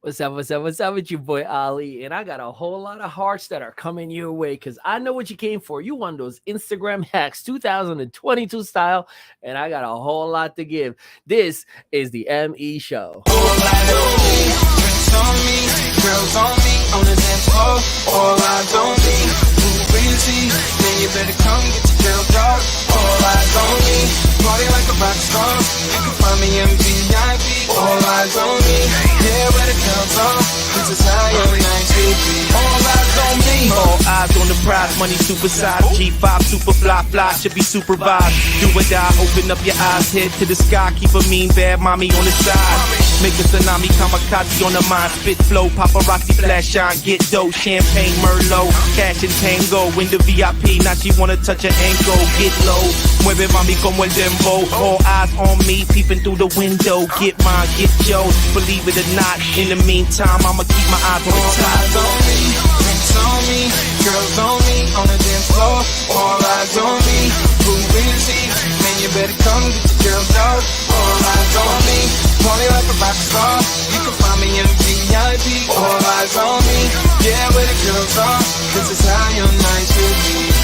What's up? What's up? What's up with your boy Ali? And I got a whole lot of hearts that are coming your way because I know what you came for. You want those Instagram hacks 2022 style, and I got a whole lot to give. This is the ME Show. On me, girls on me, on the dance floor, all eyes on me. Who busy? Then you better come get your girl dog. All eyes on me, party like a rock star. You can find me in VIP. All eyes on me, yeah, where the girls are. This is how your night should be. All eyes on me, all eyes on the prize, money supersized. G5 super fly, should be supervised. Do or die, open up your eyes, head to the sky. Keep a mean bad mommy on the side. Make a tsunami, kamikaze on the mind. Spit flow, paparazzi, flash shine, get dough. Champagne, Merlot, cash and tango. In the VIP, now she wanna touch her ankle. Get low, mueve mami como el dembow. All eyes on me, peeping through the window. Get mine, get yours, believe it or not. In the meantime, I'ma keep my eyes on the all top. eyes on me, drinks on me, girls on me, on the dance floor. All eyes on me, who busy? Man, you better come get your girl dog. All eyes on me, party like a rock star. You can find me in VIP. All eyes on me, yeah, where the girls are. This is how your night should be.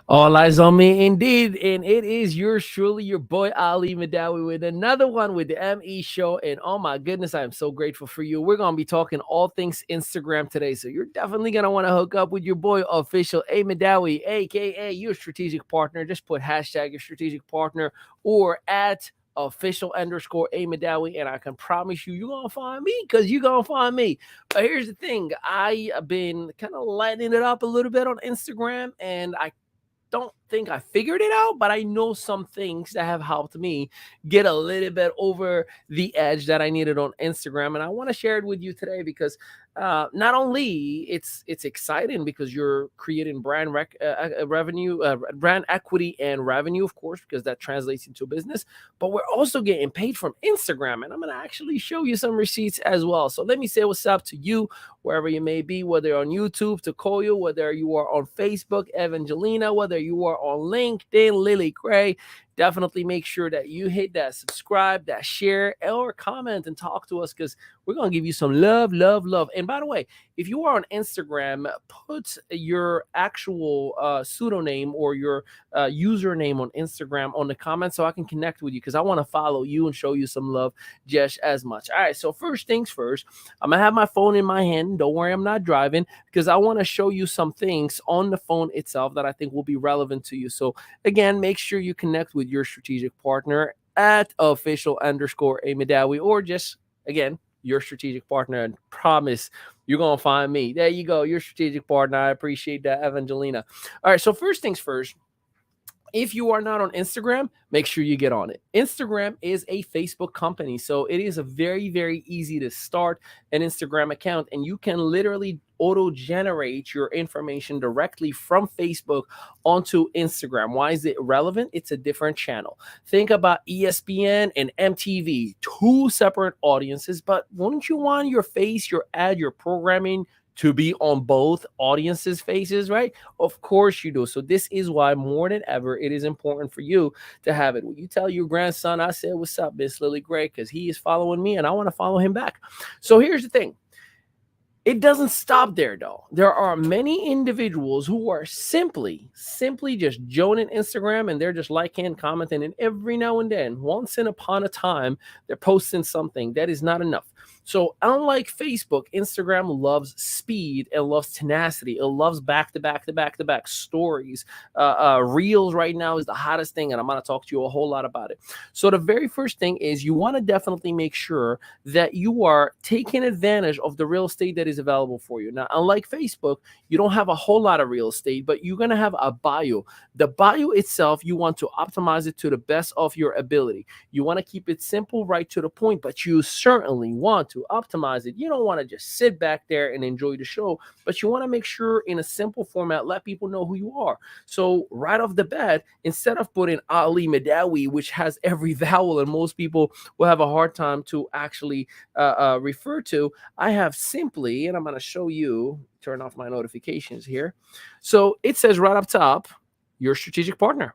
All eyes on me indeed. And it is yours truly, your boy Ali Madawi, with another one with the ME Show. And oh my goodness, I am so grateful for you. We're going to be talking all things Instagram today. So you're definitely going to want to hook up with your boy official A Madawi, aka your strategic partner. Just put hashtag your strategic partner or at official underscore A Madawi, and I can promise you, you're gonna find me because you're gonna find me. But here's the thing, I have been kind of lighting it up a little bit on Instagram, and I don't think I figured it out, but I know some things that have helped me get a little bit over the edge that I needed on Instagram, and I want to share it with you today because not only it's exciting because you're creating brand revenue, brand equity and revenue, of course, because that translates into business, but we're also getting paid from Instagram, and I'm going to actually show you some receipts as well. So let me say what's up to you wherever you may be, whether you're on YouTube, Tokoyo, whether you are on Facebook, Evangelina, whether you are on LinkedIn, Lily Gray. Definitely make sure that you hit that subscribe, that share, or comment and talk to us because we're going to give you some love. And by the way, if you are on Instagram, put your actual pseudo name or your username on Instagram on the comments so I can connect with you because I want to follow you and show you some love just as much. All right, so first things first, I'm going to have my phone in my hand. Don't worry, I'm not driving because I want to show you some things on the phone itself that I think will be relevant to you. So again, make sure you connect with your strategic partner at official underscore A Madawi, or just again your strategic partner, and promise you're gonna find me. There you go, your strategic partner. I appreciate that, Evangelina. All right, so first things first, if you are not on Instagram, make sure you get on it. Instagram is a Facebook company, so it is a very, very easy to start an Instagram account, and you can literally auto-generate your information directly from Facebook onto Instagram. Why is it relevant? It's a different channel. Think about ESPN and MTV, two separate audiences, but wouldn't you want your face, your ad, your programming to be on both audiences' faces, right? Of course you do. So this is why more than ever, it is important for you to have it. When you tell your grandson, I said, what's up, Miss Lily Gray? Because he is following me and I want to follow him back. So here's the thing. It doesn't stop there, though. There are many individuals who are simply just joining Instagram and they're just liking, commenting, and every now and then, once in upon a time, they're posting something. That is not enough. So unlike Facebook, Instagram loves speed and loves tenacity. It loves back-to-back stories. Reels right now is the hottest thing, and I'm going to talk to you a whole lot about it. So the very first thing is you want to definitely make sure that you are taking advantage of the real estate that is available for you. Now, unlike Facebook, you don't have a whole lot of real estate, but you're going to have a bio. The bio itself, you want to optimize it to the best of your ability. You want to keep it simple, right to the point, but you certainly want to optimize it. You don't want to just sit back there and enjoy the show, but you want to make sure in a simple format, let people know who you are. So right off the bat, instead of putting Ali Madawi, which has every vowel and most people will have a hard time to actually refer to, I have simply, and I'm going to show you, turn off my notifications here. So it says right up top, your strategic partner.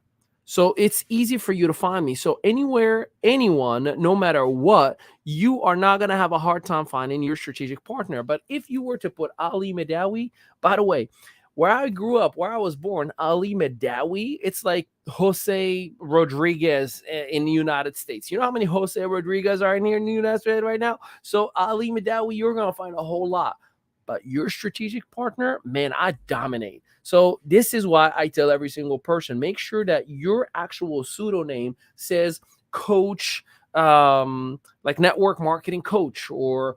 So it's easy for you to find me. So anywhere, anyone, no matter what, you are not going to have a hard time finding your strategic partner. But if you were to put Ali Madawi, by the way, where I grew up, where I was born, Ali Madawi, it's like Jose Rodriguez in the United States. You know how many Jose Rodriguez are in here in the United States right now? So Ali Madawi, you're going to find a whole lot. But your strategic partner, man, I dominate. So this is why I tell every single person, make sure that your actual pseudonym says coach, like network marketing coach, or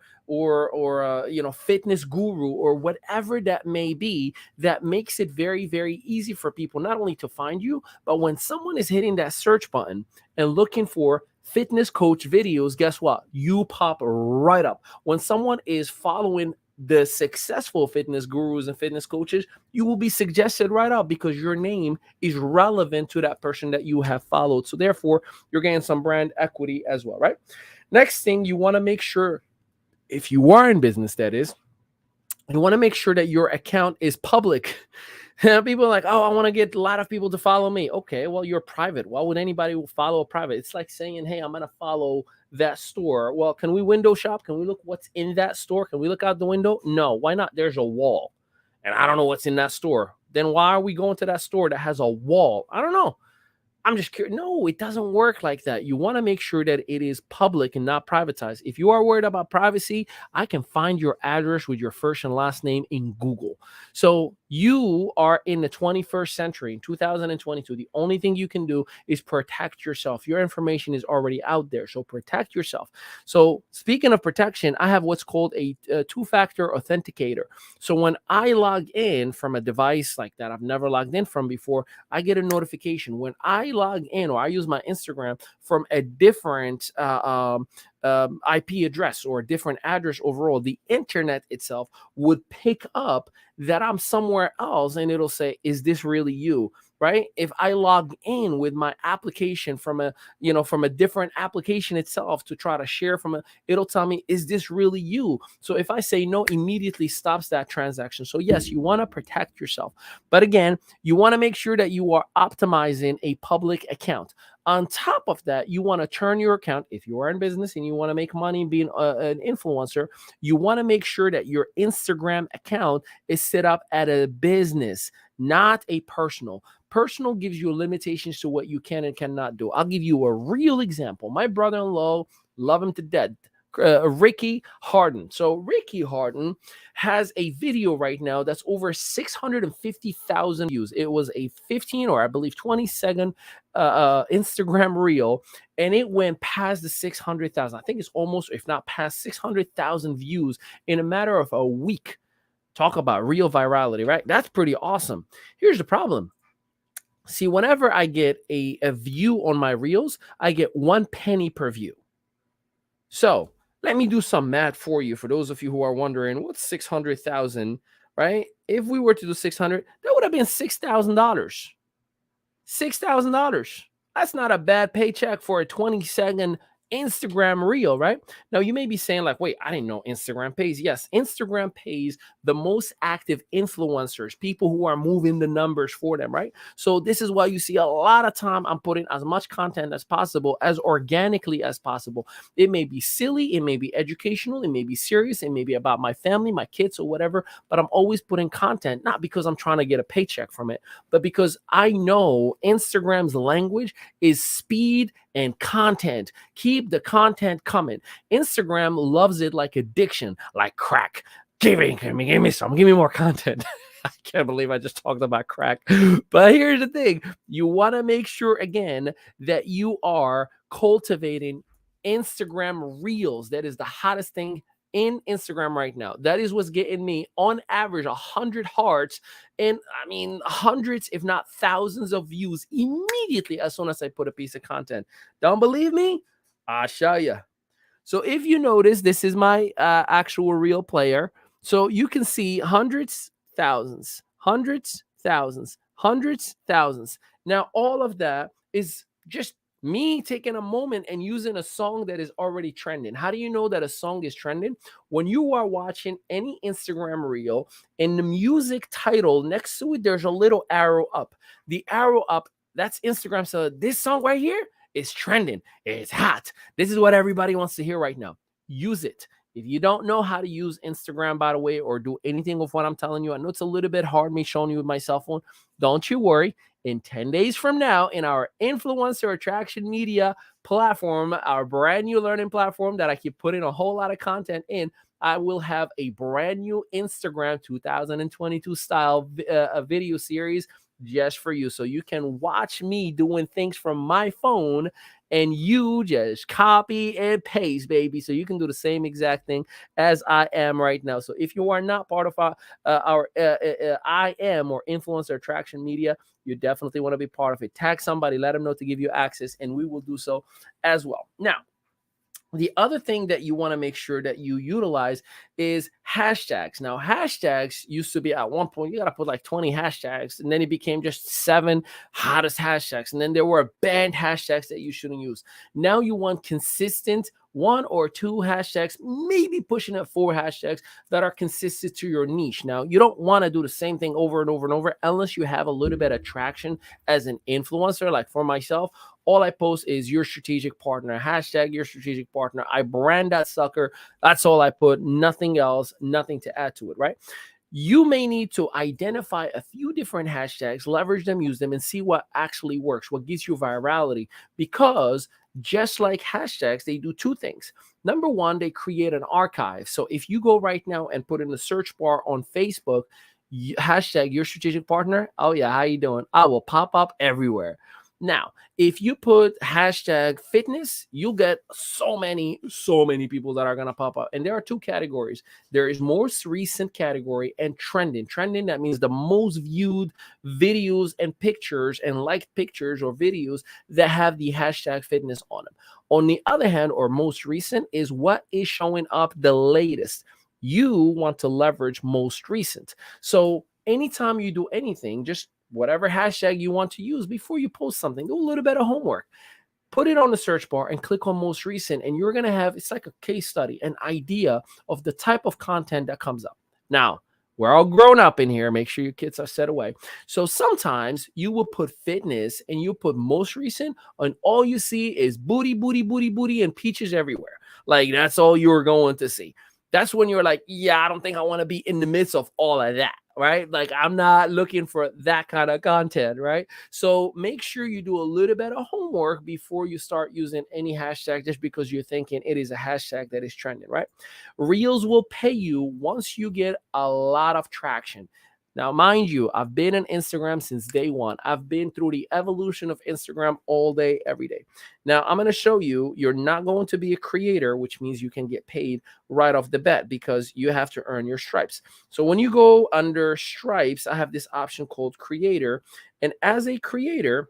fitness guru, or whatever that may be, that makes it very, very easy for people not only to find you, but when someone is hitting that search button and looking for fitness coach videos, guess what? You pop right up. When someone is following the successful fitness gurus and fitness coaches, you will be suggested right up because your name is relevant to that person that you have followed. So therefore, you're getting some brand equity as well, right? Next thing, you want to make sure, if you are in business, that is, you want to make sure that your account is public. People are like, oh, I want to get a lot of people to follow me. Okay, well, you're private. Why would anybody follow a private? It's like saying, hey, I'm going to follow that store. Well, can we window shop? Can we look what's in that store? Can we look out the window? No, why not? There's a wall and I don't know what's in that store. Then why are we going to that store that has a wall? I don't know. I'm just curious. No, it doesn't work like that. You want to make sure that it is public and not privatized. If you are worried about privacy, I can find your address with your first and last name in Google. So you are in the 21st century, in 2022. The only thing you can do is protect yourself. Your information is already out there. So protect yourself. So speaking of protection, I have what's called a two-factor authenticator. So when I log in from a device like that I've never logged in from before, I get a notification. When I log in, or I use my Instagram from a different IP address or a different address overall, the internet itself would pick up that I'm somewhere else and it'll say, is this really you? Right? If I log in with my application from a different application itself to try to share it'll tell me, is this really you? So if I say no, immediately stops that transaction. So yes, you want to protect yourself. But again, you want to make sure that you are optimizing a public account. On top of that, you want to turn your account, if you are in business and you want to make money being an influencer, you want to make sure that your Instagram account is set up at a business, not a personal. Personal gives you limitations to what you can and cannot do. I'll give you a real example. My brother-in-law, love him to death, Ricky Harden. So Ricky Harden has a video right now that's over 650,000 views. It was a 15 or I believe 20-second Instagram reel, and it went past the 600,000. I think it's almost, if not past 600,000 views in a matter of a week. Talk about real virality, right? That's pretty awesome. Here's the problem. See, whenever I get a view on my reels, I get 1 penny per view. So let me do some math for you. For those of you who are wondering, what's 600,000, right? If we were to do 600, that would have been $6,000. $6,000. That's not a bad paycheck for a 20-second Instagram reel, right? Now you may be saying like, wait, I didn't know Instagram pays. Yes, Instagram pays the most active influencers, people who are moving the numbers for them, right? So this is why you see a lot of time I'm putting as much content as possible, as organically as possible. It may be silly, it may be educational, it may be serious, it may be about my family, my kids, or whatever, but I'm always putting content, not because I'm trying to get a paycheck from it, but because I know Instagram's language is speed and content. Keep the content coming. Instagram loves it like addiction, like crack. Give me some, give me more content. I can't believe I just talked about crack. But here's the thing. You want to make sure, again, that you are cultivating Instagram reels. That is the hottest thing in Instagram right now. That is what's getting me on average 100 hearts, and I mean hundreds, if not thousands of views immediately as soon as I put a piece of content. Don't believe me? I'll show you. So if you notice, this is my actual real player. So you can see hundreds, thousands, hundreds, thousands, hundreds, thousands. Now all of that is just me taking a moment and using a song that is already trending. How do you know that a song is trending? When you are watching any Instagram reel and the music title next to it, there's a little arrow up. The arrow up, that's Instagram. So this song right here It's trending. It's hot. This is what everybody wants to hear right now. Use it. If you don't know how to use Instagram, by the way, or do anything with what I'm telling you, I know it's a little bit hard me showing you with my cell phone. Don't you worry. In 10 days from now, in our influencer attraction media platform, our brand new learning platform that I keep putting a whole lot of content in, I will have a brand new Instagram 2022 style a video series just for you. So you can watch me doing things from my phone and you just copy and paste, baby. So you can do the same exact thing as I am right now. So if you are not part of our I am or influencer attraction media, you definitely want to be part of it. Tag somebody, let them know to give you access, and we will do so as well. Now, the other thing that you want to make sure that you utilize is hashtags. Now, hashtags used to be at one point, you got to put like 20 hashtags, and then it became just 7 hottest hashtags. And then there were banned hashtags that you shouldn't use. Now you want consistent 1 or 2 hashtags, maybe pushing at 4 hashtags that are consistent to your niche. Now, you don't want to do the same thing over and over and over unless you have a little bit of traction as an influencer. Like for myself, all I post is your strategic partner, hashtag your strategic partner. I brand that sucker. That's all I put, nothing else, nothing to add to it, right? You may need to identify a few different hashtags, leverage them, use them, and see what actually works, what gives you virality. Because just like hashtags, they do 2 things. Number one, they create an archive. So if you go right now and put in the search bar on Facebook, hashtag your strategic partner, oh yeah, how you doing? I will pop up everywhere. Now, if you put hashtag fitness, you'll get so many people that are going to pop up. And there are 2 categories. There is most recent category and trending. Trending, that means the most viewed videos and pictures and liked pictures or videos that have the hashtag fitness on them. On the other hand, or most recent, is what is showing up the latest. You want to leverage most recent. So anytime you do anything, just whatever hashtag you want to use before you post something, do a little bit of homework. Put it on the search bar and click on most recent, and you're going to have, it's like a case study, an idea of the type of content that comes up. Now, we're all grown up in here. Make sure your kids are set away. So sometimes you will put fitness and you put most recent, and all you see is booty, booty, booty, booty, and peaches everywhere. Like that's all you're going to see. That's when you're like, yeah, I don't think I want to be in the midst of all of that, right? Like I'm not looking for that kind of content, right? So make sure you do a little bit of homework before you start using any hashtag just because you're thinking it is a hashtag that is trending, right? Reels will pay you once you get a lot of traction. Now, mind you, I've been on Instagram since day one. I've been through the evolution of Instagram all day, every day. Now, I'm going to show you, you're not going to be a creator, which means you can get paid right off the bat because you have to earn your stripes. So when you go under stripes, I have this option called creator. And as a creator,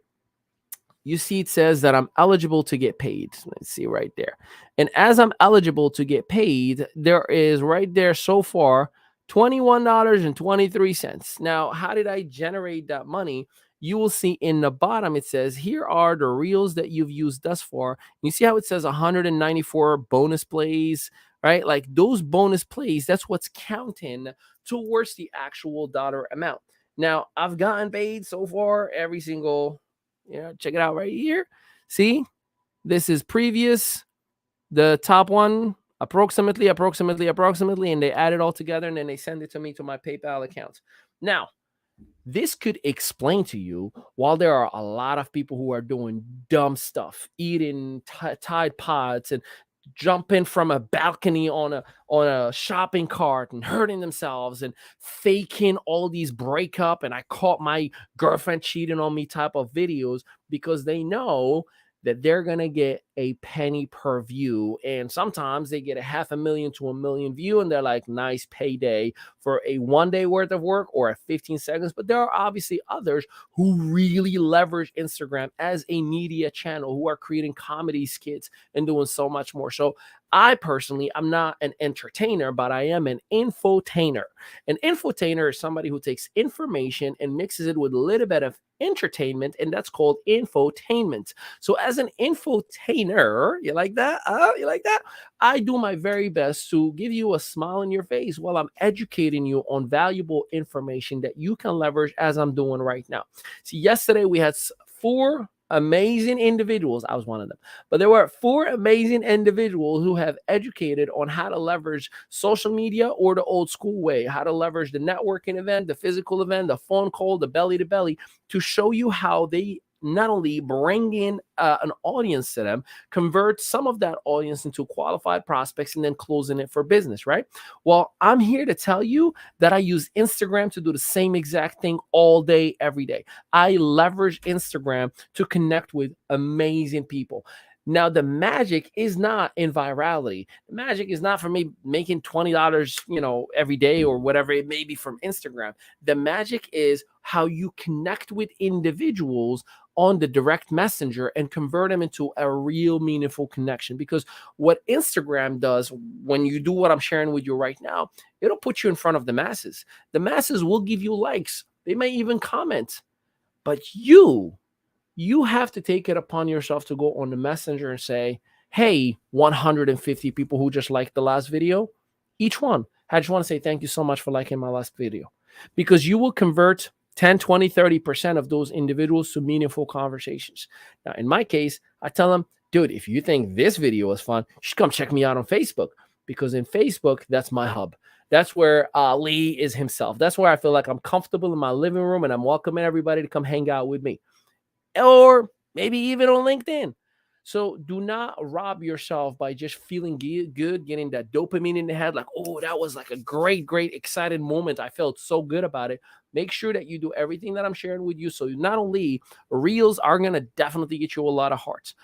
you see it says that I'm eligible to get paid. Let's see right there. And as I'm eligible to get paid, there is right there so far $21.23. Now, how did I generate that money? You will see in the bottom, it says, here are the reels that you've used thus far. You see how it says 194 bonus plays, right? Like those bonus plays, that's what's counting towards the actual dollar amount. Now, I've gotten paid so far every single, check it out right here. See, this is previous, the top one, approximately, and they add it all together and then they send it to me to my PayPal account. Now, this could explain to you while there are a lot of people who are doing dumb stuff, eating Tide Pods and jumping from a balcony on a shopping cart and hurting themselves and faking all these breakup and I caught my girlfriend cheating on me type of videos because they know that they're going to get a penny per view. And sometimes they get a 500,000 to 1 million view and they're like, nice payday for a 1 day worth of work or a 15 seconds. But there are obviously others who really leverage Instagram as a media channel, who are creating comedy skits and doing so much more. So I personally, I'm not an entertainer, but I am an infotainer. An infotainer is somebody who takes information and mixes it with a little bit of entertainment, and that's called infotainment. So as an infotainer, you like that? You like that? I do my very best to give you a smile on your face while I'm educating you on valuable information that you can leverage as I'm doing right now. See, yesterday we had 4 amazing individuals. I was one of them, but there were 4 amazing individuals who have educated on how to leverage social media or the old school way, how to leverage the networking event, the physical event, the phone call, the belly to belly, to show you how they not only bring in an audience to them, convert some of that audience into qualified prospects, and then closing it for business, right? Well, I'm here to tell you that I use Instagram to do the same exact thing all day, every day. I leverage Instagram to connect with amazing people. Now, the magic is not in virality. The magic is not for me making $20, every day or whatever it may be from Instagram. The magic is how you connect with individuals on the direct messenger and convert them into a real meaningful connection. Because what Instagram does when you do what I'm sharing with you right now, it'll put you in front of the masses. The masses will give you likes. They may even comment, but you have to take it upon yourself to go on the messenger and say, hey, 150 people who just liked the last video, each one, I just want to say thank you so much for liking my last video. Because you will convert 10, 20, 30% of those individuals to meaningful conversations. Now, in my case, I tell them, dude, if you think this video was fun, you should come check me out on Facebook. Because in Facebook, that's my hub. That's where Ali is himself. That's where I feel like I'm comfortable in my living room and I'm welcoming everybody to come hang out with me. Or maybe even on LinkedIn. So do not rob yourself by just feeling good, getting that dopamine in the head, like, oh, that was like a great, great, excited moment. I felt so good about it. Make sure that you do everything that I'm sharing with you. So not only reels are going to definitely get you a lot of hearts.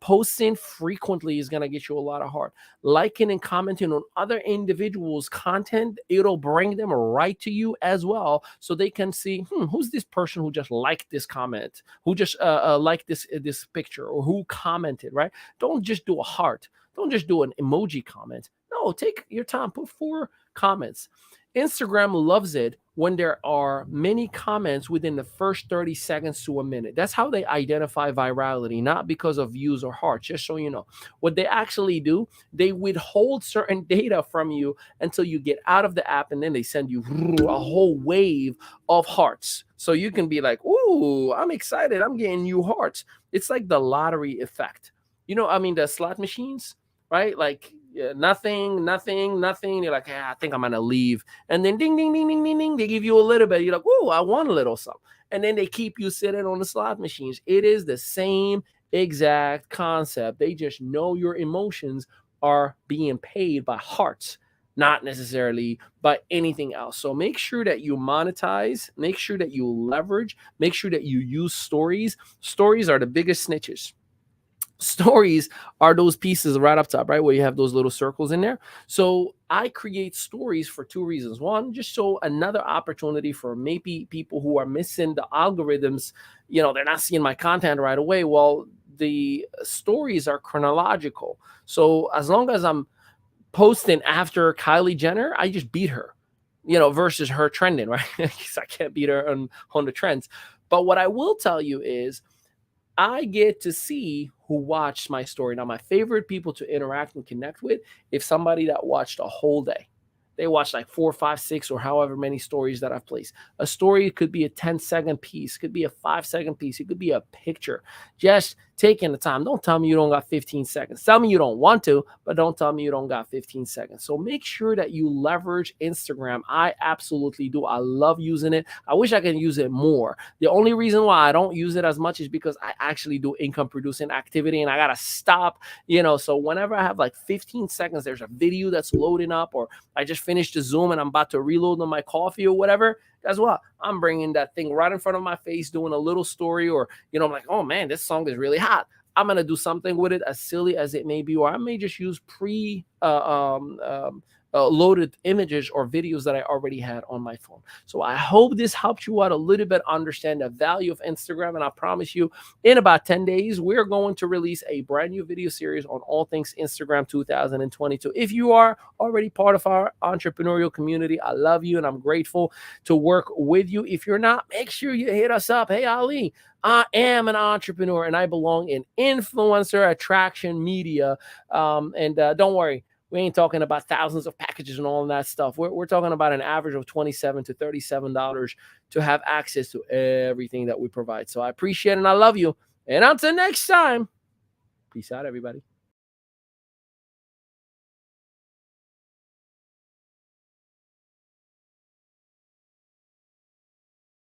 Posting frequently is going to get you a lot of heart. Liking and commenting on other individuals' content, it'll bring them right to you as well, so they can see, who's this person who just liked this comment, who just liked this picture, or who commented, right? Don't just do a heart. Don't just do an emoji comment. No, take your time. Put 4 comments. Instagram loves it when there are many comments within the first 30 seconds to a minute. That's how they identify virality, not because of views or hearts, just so you know. What they actually do, they withhold certain data from you until you get out of the app, and then they send you a whole wave of hearts. So you can be like, ooh, I'm excited. I'm getting new hearts. It's like the lottery effect. The slot machines, right? Like, nothing. You're like, I think I'm gonna leave. And then ding, ding, ding, ding, ding, ding. They give you a little bit. You're like, oh, I want a little something. And then they keep you sitting on the slot machines. It is the same exact concept. They just know your emotions are being paid by hearts, not necessarily by anything else. So make sure that you monetize, make sure that you leverage, make sure that you use stories. Stories are the biggest snitches. Stories are those pieces right up top, right, where you have those little circles in there. So I create stories for 2 reasons. One, just so another opportunity for maybe people who are missing the algorithms, they're not seeing my content right away. Well, the stories are chronological. So as long as I'm posting after Kylie Jenner, I just beat her, versus her trending, right? Because I can't beat her on the trends. But what I will tell you is, I get to see who watched my story. Now, my favorite people to interact and connect with, if somebody that watched a whole day. They watched like 4, 5, 6, or however many stories that I've placed. A story could be a 10-second piece, could be a 5-second piece, it could be a picture. Just taking the time. Don't tell me you don't got 15 seconds. Tell me you don't want to, but don't tell me you don't got 15 seconds. So make sure that you leverage Instagram. I absolutely do. I love using it. I wish I could use it more. The only reason why I don't use it as much is because I actually do income producing activity and I got to stop, so whenever I have like 15 seconds, there's a video that's loading up, or I just finished the Zoom and I'm about to reload on my coffee or whatever. Guess what? I'm bringing that thing right in front of my face, doing a little story, or, I'm like, oh man, this song is really hot. I'm going to do something with it, as silly as it may be, or I may just use loaded images or videos that I already had on my phone. So I hope this helped you out a little bit, understand the value of Instagram. And I promise you, in about 10 days, we're going to release a brand new video series on all things Instagram 2022. If you are already part of our entrepreneurial community, I love you and I'm grateful to work with you. If you're not, make sure you hit us up. Hey, Ali, I am an entrepreneur and I belong in influencer attraction media. Don't worry, we ain't talking about thousands of packages and all of that stuff. We're talking about an average of $27 to $37 to have access to everything that we provide. So I appreciate it and I love you. And until next time, peace out, everybody.